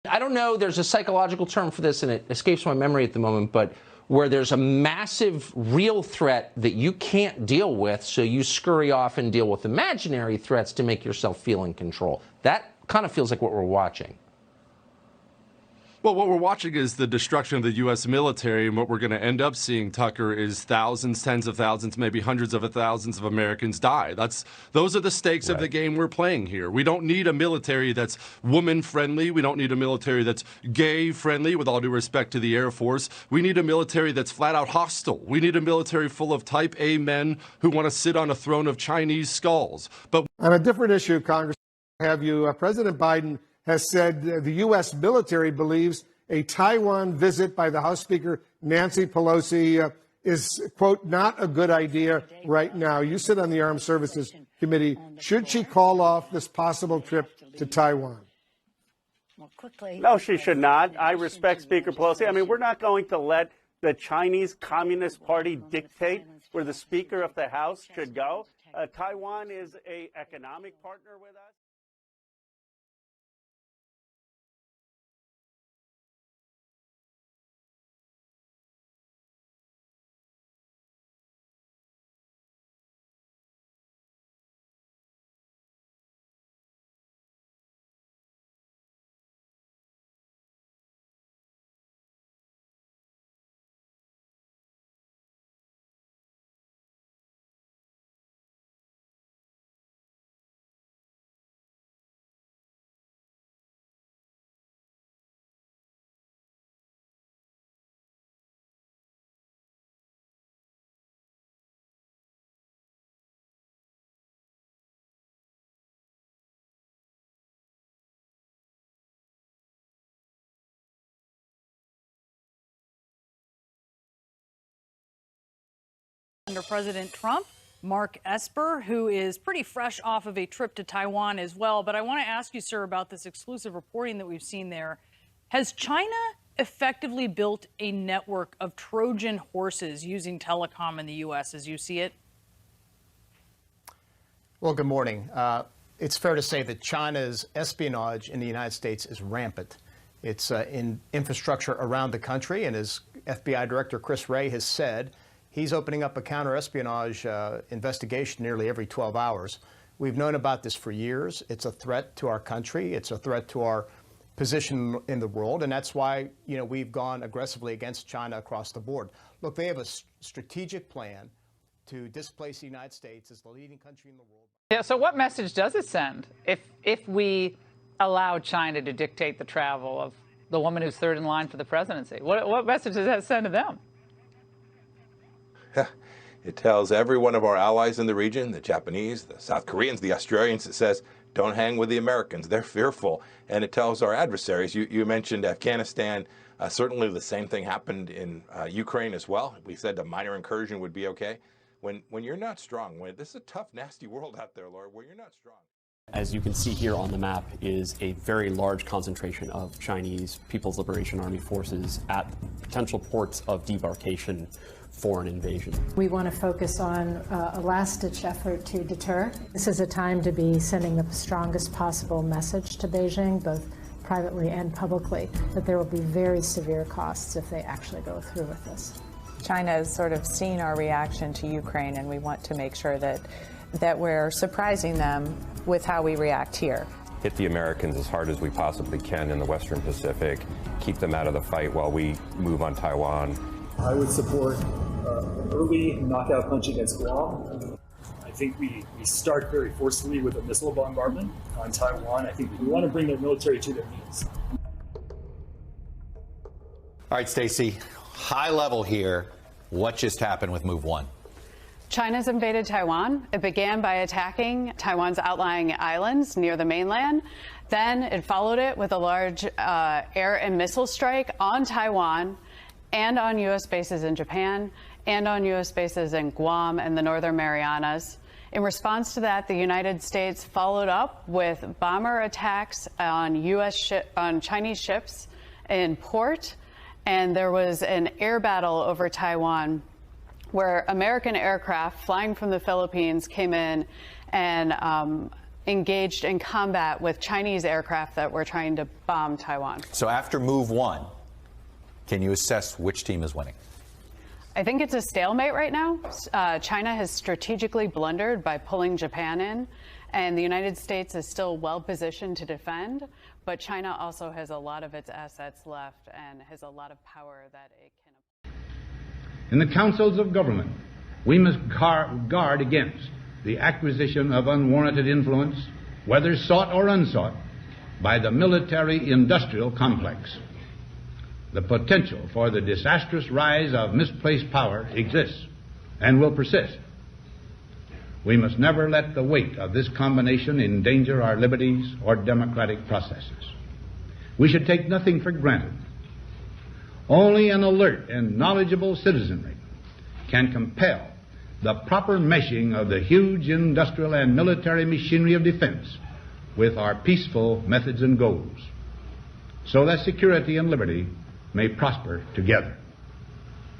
I don't know, there's a psychological term for this, and it escapes my memory at the moment, but where there's a massive real threat that you can't deal with, so you scurry off and deal with imaginary threats to make yourself feel in control. That kind of feels like what we're watching. Well, what we're watching is the destruction of the U.S. military, and what we're going to end up seeing, Tucker, is thousands, tens of thousands, maybe hundreds of thousands of Americans die. Those are the stakes of the game we're playing here. We don't need a military that's woman-friendly. We don't need a military that's gay-friendly, with all due respect to the Air Force. We need a military that's flat-out hostile. We need a military full of Type A men who want to sit on a throne of Chinese skulls. But on a different issue, Congress, President Biden has said the U.S. military believes a Taiwan visit by the House Speaker Nancy Pelosi is, quote, not a good idea right now. You sit on the Armed Services Committee. Should she call off this possible trip to Taiwan? No, she should not. I respect Speaker Pelosi. I mean, we're not going to let the Chinese Communist Party dictate where the Speaker of the House should go. Taiwan is an economic partner with us. Under President Trump, Mark Esper, who is pretty fresh off of a trip to Taiwan as well. But I want to ask you, sir, about this exclusive reporting that we've seen there. Has China effectively built a network of Trojan horses using telecom in the U.S. as you see it? Well, good morning. It's fair to say that China's espionage in the United States is rampant. It's in infrastructure around the country, and as FBI Director Chris Wray has said, he's opening up a counter-espionage investigation nearly every 12 hours. We've known about this for years. It's a threat to our country. It's a threat to our position in the world, and that's why, we've gone aggressively against China across the board. Look, they have a strategic plan to displace the United States as the leading country in the world. Yeah, so what message does it send if we allow China to dictate the travel of the woman who's third in line for the presidency? What message does that send to them? It tells every one of our allies in the region, the Japanese, the South Koreans, the Australians, it says, don't hang with the Americans. They're fearful. And it tells our adversaries, you mentioned Afghanistan, certainly the same thing happened in Ukraine as well. We said a minor incursion would be okay. When you're not strong, this is a tough, nasty world out there, Laura, where you're not strong. As you can see here on the map is a very large concentration of Chinese People's Liberation Army forces at potential ports of debarkation for an invasion. We want to focus on a last-ditch effort to deter. This is a time to be sending the strongest possible message to Beijing, both privately and publicly, that there will be very severe costs if they actually go through with this. China has sort of seen our reaction to Ukraine, and we want to make sure that we're surprising them with how we react here. Hit the Americans as hard as we possibly can in the Western Pacific, keep them out of the fight while we move on Taiwan. I would support an early knockout punch against Guam. I think we start very forcefully with a missile bombardment on Taiwan. I think we want to bring their military to their knees. All right, Stacey, high level here. What just happened with Move 1? China's invaded Taiwan. It began by attacking Taiwan's outlying islands near the mainland. Then it followed it with a large air and missile strike on Taiwan and on U.S. bases in Japan and on U.S. bases in Guam and the Northern Marianas. In response to that, the United States followed up with bomber attacks on on Chinese ships in port, and there was an air battle over Taiwan where American aircraft flying from the Philippines came in and engaged in combat with Chinese aircraft that were trying to bomb Taiwan. So after move one, can you assess which team is winning? I think it's a stalemate right now. China has strategically blundered by pulling Japan in, and the United States is still well positioned to defend, but China also has a lot of its assets left and has a lot of power that it can. In the councils of government, we must guard against the acquisition of unwarranted influence, whether sought or unsought, by the military-industrial complex. The potential for the disastrous rise of misplaced power exists and will persist. We must never let the weight of this combination endanger our liberties or democratic processes. We should take nothing for granted. Only an alert and knowledgeable citizenry can compel the proper meshing of the huge industrial and military machinery of defense with our peaceful methods and goals, so that security and liberty may prosper together.